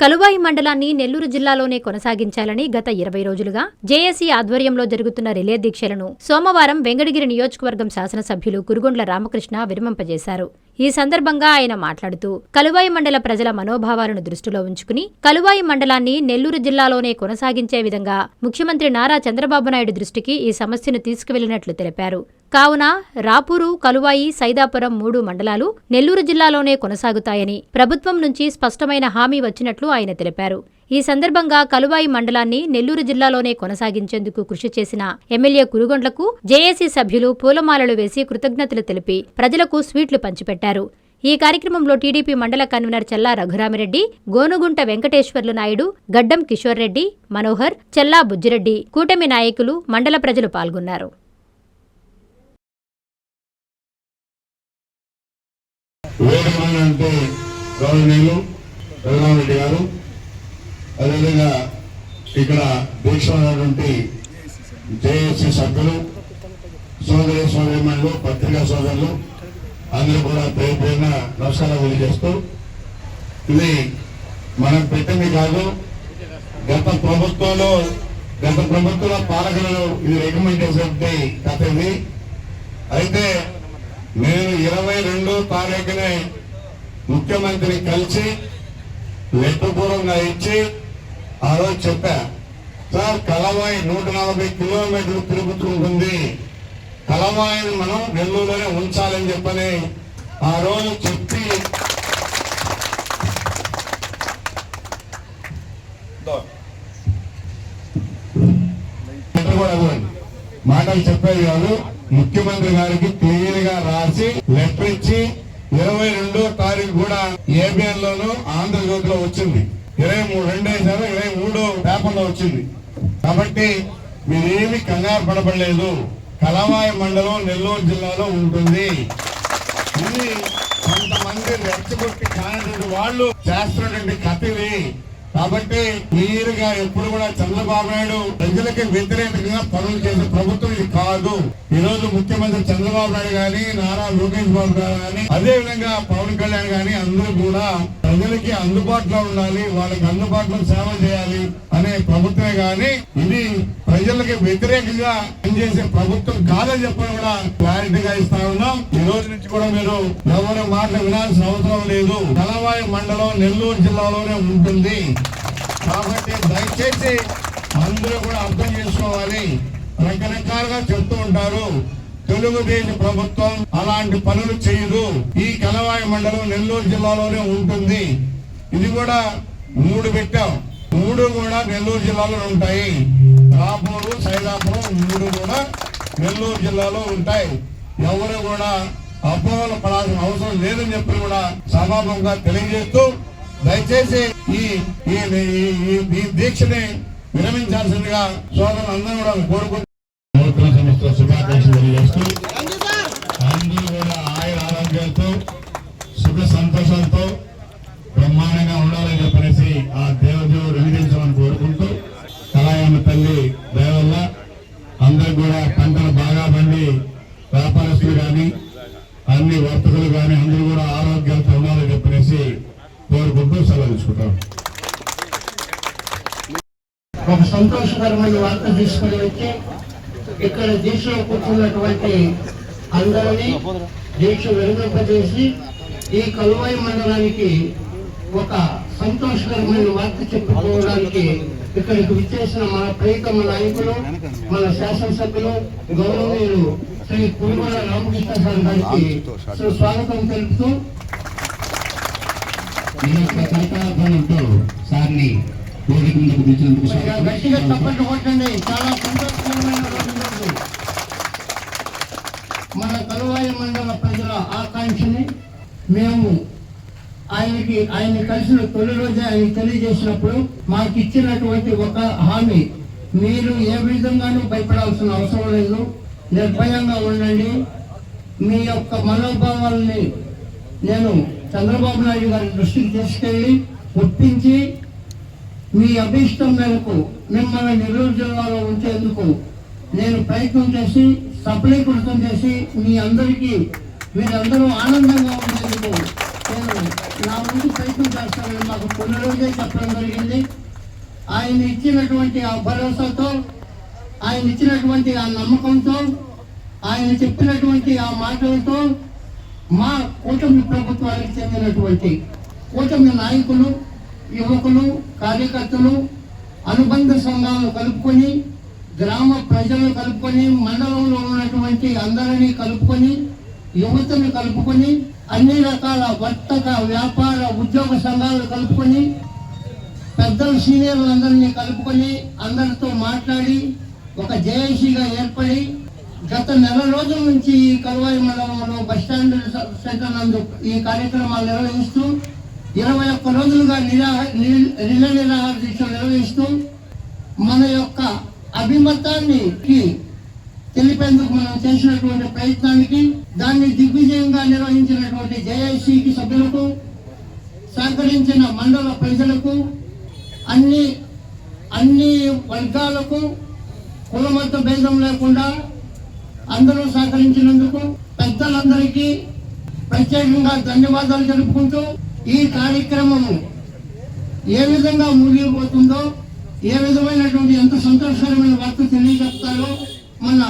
కలువాయి మండలాన్ని నెల్లూరు జిల్లాలోనే కొనసాగించాలని గత 20 రోజులుగా జేఏసీ ఆధ్వర్యంలో జరుగుతున్న రిలే దీక్షలను సోమవారం వెంకటగిరి నియోజకవర్గం శాసనసభ్యులు కురుగొండ్ల రామకృష్ణ విరమింపజేశారు. ఈ సందర్భంగా ఆయన మాట్లాడుతూ కలువాయి మండల ప్రజల మనోభావాలను దృష్టిలో ఉంచుకుని కలువాయి మండలాన్ని నెల్లూరు జిల్లాలోనే కొనసాగించే విధంగా ముఖ్యమంత్రి నారా చంద్రబాబు నాయుడు దృష్టికి ఈ సమస్యను తీసుకువెళ్లినట్లు తెలిపారు. కావున రాపూరు, కలువాయి, సైదాపురం 3 మండలాలు నెల్లూరు జిల్లాలోనే కొనసాగుతాయని ప్రభుత్వం నుంచి స్పష్టమైన హామీ వచ్చినట్లు ఆయన తెలిపారు. ఈ సందర్భంగా కలువాయి మండలాన్ని నెల్లూరు జిల్లాలోనే కొనసాగించేందుకు కృషి చేసిన ఎమ్మెల్యే కురుగొండ్లకు జేఏసీ సభ్యులు పూలమాలలు వేసి కృతజ్ఞతలు తెలిపి ప్రజలకు స్వీట్లు పంచిపెట్టారు. ఈ కార్యక్రమంలో టీడీపీ మండల కన్వీనర్ చెల్లా రఘురామిరెడ్డి, గోనుగుంట వెంకటేశ్వర్లు నాయుడు, గడ్డం కిషోర్ రెడ్డి, మనోహర్, చెల్లా బుజ్జిరెడ్డి, కూటమి నాయకులు, మండల ప్రజలు పాల్గొన్నారు. అదేవిధంగా ఇక్కడ దీక్ష ఉన్నటువంటి జేఏసీ సభ్యులు, సోదరి సోదరిమణులు, పత్రికా సోదరులు అందరూ కూడా పేరు పేరున నమస్కారాలు తెలియజేస్తూ, ఇది మనం పెట్టింది కాదు, గత ప్రభుత్వంలో పాలకులు ఇది రికమెండ్ చేసినటువంటి కథ ఇది. అయితే నేను 22వ తారీఖునే ముఖ్యమంత్రిని కలిసి లెక్కపూర్వకంగా ఇచ్చి ఆ రోజు చెప్పా, సార్ కలవాయి 140 కిలోమీటర్లు తిరుగుతుంటుంది, కలవాయిని మనం నెల్లూరులోనే ఉంచాలని చెప్పని ఆ రోజు చెప్పి మాటలు చెప్పేది కాదు, ముఖ్యమంత్రి గారికి క్లియర్ గా రాసి లెటర్ ఇచ్చి 22వ తారీఖు కూడా ఏబిఎన్ లోను, ఆంధ్రజ్యోతిలో వచ్చింది. 23 పేపర్లో వచ్చింది. కాబట్టి మీరేమి కంగారు పడబడలేదు. కలవాయి మండలం నెల్లూరు జిల్లాలో ఉంటుంది. ఇది కొంతమంది రెచ్చగొట్టి కానటువంటి వాళ్ళు చేస్తున్నటువంటి కథ ఇది. కాబట్టి క్లియర్గా ఎప్పుడు కూడా చంద్రబాబు నాయుడు ప్రజలకి వ్యతిరేకంగా పనులు చేసే ప్రభుత్వం ఇది కాదు. ఈ రోజు ముఖ్యమంత్రి చంద్రబాబు నాయుడు గాని, నారా లోకేష్ బాబు గారు గాని, అదే విధంగా పవన్ కళ్యాణ్ గాని అందరూ కూడా ప్రజలకి అందుబాటులో ఉండాలి, వాళ్ళకి అందుబాటులో సేవ చేయాలి అనే ప్రభుత్వమే గాని ఇది ప్రజలకి వ్యతిరేకంగా పనిచేసే ప్రభుత్వం కాదని చెప్పని కూడా క్లారిటీగా ఇస్తా ఉన్నాం. ఈ రోజు నుంచి కూడా మీరు ఎవరి మాటలు వినాల్సిన అవసరం లేదు. కలవాయి మండలం నెల్లూరు జిల్లాలోనే ఉంటుంది. కాబట్టి దయచేసి అందరూ కూడా అర్థం చేసుకోవాలి. రకరకాలుగా చెప్తూ ఉంటారు, తెలుగుదేశం ప్రభుత్వం అలాంటి పనులు చేయదు, ఈ కలవాయి మండలం నెల్లూరు జిల్లాలోనే ఉంటుంది. ఇది కూడా 3 పెట్టాం, 3 కూడా నెల్లూరు జిల్లాలో ఉంటాయి. రాపూరు, సైదాపురం 3 కూడా నెల్లూరు జిల్లాలో ఉంటాయి. ఎవరు కూడా అపోహలు పడాల్సిన అవసరం లేదని చెప్పి కూడా సభాముఖంగా తెలియజేస్తూ, దయచేసి ఈ దీక్షని విరమించాల్సిందిగా సోదరులందరూ కూడా కోరుకుంటున్నారు. శుభాకాంక్షలు తెలియజేస్తూ అందరూ కూడా ఆయుర ఆరోగ్యాలతో సుఖ సంతోషాలతో బ్రహ్మాండంగా ఉండాలని చెప్పనేసి ఆ దేవదేవుడు విధించమని కోరుకుంటూ, కళాయమ్మ తల్లి దయ వల్ల అందరూ కూడా పంటలు బాగా పండి వ్యాపారస్తులు కానీ అన్ని వర్తకులు కానీ అందరూ కూడా ఆరోగ్యాలతో ఉండాలని చెప్పనేసి కోరుకుంటూ సెలవు తీసుకుంటాం. ఒక సంతోషకరమైన వార్త తీసుకుని వచ్చి ఇక్కడ దీక్షలో కూర్చున్నటువంటి అందరినీ దీక్ష విరమింపజేసి ఈ కలువాయి మండలానికి ఒక సంతోషకరమైన వార్త చెప్పుకోవడానికి ఇక్కడికి విచ్చేసిన మన ప్రియతమ నాయకులు, మన శాసనసభ్యులు, గౌరవనీయులు శ్రీ కురుగొండ్ల రామకృష్ణ సార్ గారికి స్వాగతం తెలుపుతూ సార్ని గట్టిగా తప్పట్టు కొట్టండి. చాలా సంతోషకరమైన రోజు. మన కలువాయి మండల ప్రజల ఆకాంక్షని మేము ఆయన కలిసిన తొలి రోజే ఆయన తెలియజేసినప్పుడు మాకు ఇచ్చినటువంటి ఒక హామీ, మీరు ఏ విధంగానూ భయపడాల్సిన అవసరం లేదు, నిర్భయంగా ఉండండి. మీ యొక్క మనోభావాలని నేను చంద్రబాబు నాయుడు గారి దృష్టికి తీసుకెళ్లి ఒప్పించి మీ అభిష్టం మేరకు మిమ్మల్ని నెల్లూరు జిల్లాలో ఉంచేందుకు నేను ప్రయత్నం చేసి సఫలీకృతం చేసి మీ అందరికీ మీరందరూ ఆనందంగా ఉండేందుకు నేను నా ముందు ప్రయత్నం చేస్తానని మాకు కొన్ని రోజులే చెప్పడం జరిగింది. ఆయన ఇచ్చినటువంటి ఆ భరోసాతో, ఆయన ఇచ్చినటువంటి ఆ నమ్మకంతో, ఆయన చెప్పినటువంటి ఆ మాటలతో మా కూటమి ప్రభుత్వానికి చెందినటువంటి కూటమి నాయకులు, యువకులు, కార్యకర్తలు, అనుబంధ సంఘాలను కలుపుకొని, గ్రామ ప్రజలను కలుపుకొని, మండలంలో ఉన్నటువంటి అందరినీ కలుపుకొని, యువతను కలుపుకొని, అన్ని రకాల వర్తక వ్యాపార ఉద్యోగ సంఘాలను కలుపుకొని, పెద్దలు సీనియర్లందరినీ కలుపుకొని అందరితో మాట్లాడి ఒక జేఏసీగా ఏర్పడి గత నెల రోజుల నుంచి ఈ కలువాయి మండలంలో బస్టాండ్ సెంటర్ నందు ఈ కార్యక్రమాలు నిర్వహిస్తూ 21 రోజులుగా రిలే నిరాహార దీక్షలు నిర్వహిస్తూ మన యొక్క అభిమతాన్ని తెలిపేందుకు మనం చేసినటువంటి ప్రయత్నానికి, దాన్ని దిగ్విజయంగా నిర్వహించినటువంటి జేఏసీకి సభ్యులకు, సహకరించిన మండల ప్రజలకు, అన్ని వర్గాలకు కులమత భేదం లేకుండా అందరూ సహకరించినందుకు పెద్దలందరికీ ప్రత్యేకంగా ధన్యవాదాలు తెలుపుకుంటూ, ఈ కార్యక్రమము ఏ విధంగా ముగిపోతుందో, ఏ విధమైనటువంటి ఎంత సంతోషకరమైన వార్త తెలియజేస్తారో మన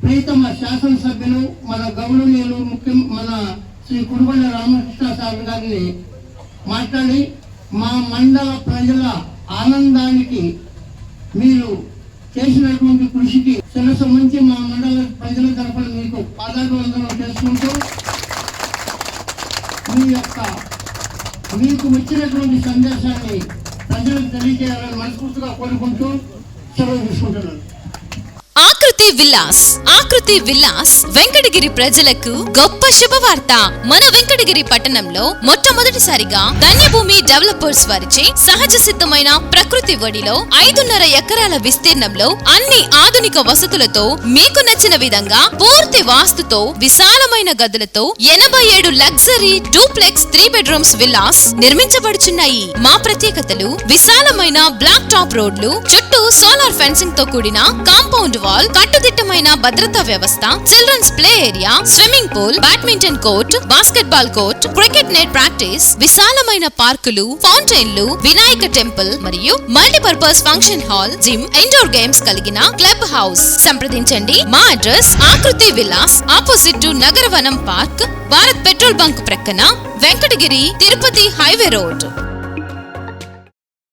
ప్రీతమ శాసనసభ్యులు, మన గౌరవనీయులు మన శ్రీ కురుగొండ రామకృష్ణ సార్ గారిని మాట్లాడి మా మండల ప్రజల ఆనందానికి మీరు చేసినటువంటి కృషికి శిరస్సు ముంచి మా మండల ప్రజల తరఫున మీకు పాదాభివందనం చేసుకుంటూ మీకు వచ్చినటువంటి సందేశాన్ని ప్రజలకు తెలియజేయాలని మనస్ఫూర్తిగా కోరుకుంటూ సెలవు తీసుకుంటున్నాను. ఆకృతి విలాస్ వెంకటగిరి ప్రజలకు గొప్ప శుభవార్త. మన వెంకటగిరి పట్టణంలో మొట్టమొదటిసారిగా ధన్యభూమి డెవలపర్స్ వారిచే సహజ సిద్ధమైన ప్రకృతి ఒడిలో 5.5 ఎకరాల విస్తీర్ణంలో అన్ని ఆధునిక వసతులతో మీకు నచ్చిన విధంగా పూర్తి వాస్తుతో విశాలమైన గదులతో 87 లగ్జరీ డూప్లెక్స్ 3 బెడ్రూమ్స్ విల్లాస్ నిర్మించబడుచున్నాయి. మా ప్రత్యేకతలు విశాలమైన బ్లాక్ టాప్ రోడ్లు, చుట్టూ సోలార్ ఫెన్సింగ్ తో కూడిన కాంపౌండ్ వాల్, కట్టుదిట్టమైన భద్రతా వ్యవస్థ, children's play area, swimming pool, badminton court, basketball court, cricket net practice, విశాలమైన పార్కులు, ఫౌంటైన్లు, వినాయక టెంపుల్ మరియు multipurpose function hall, gym, indoor games కలిగిన క్లబ్ హౌస్. సంప్రదించండి. మా address Akruthi Vilas, opposite to Nagaravanam park, Bharat petrol bunk ప్రక్కన, వెంకటగిరి తిరుపతి హైవే రోడ్.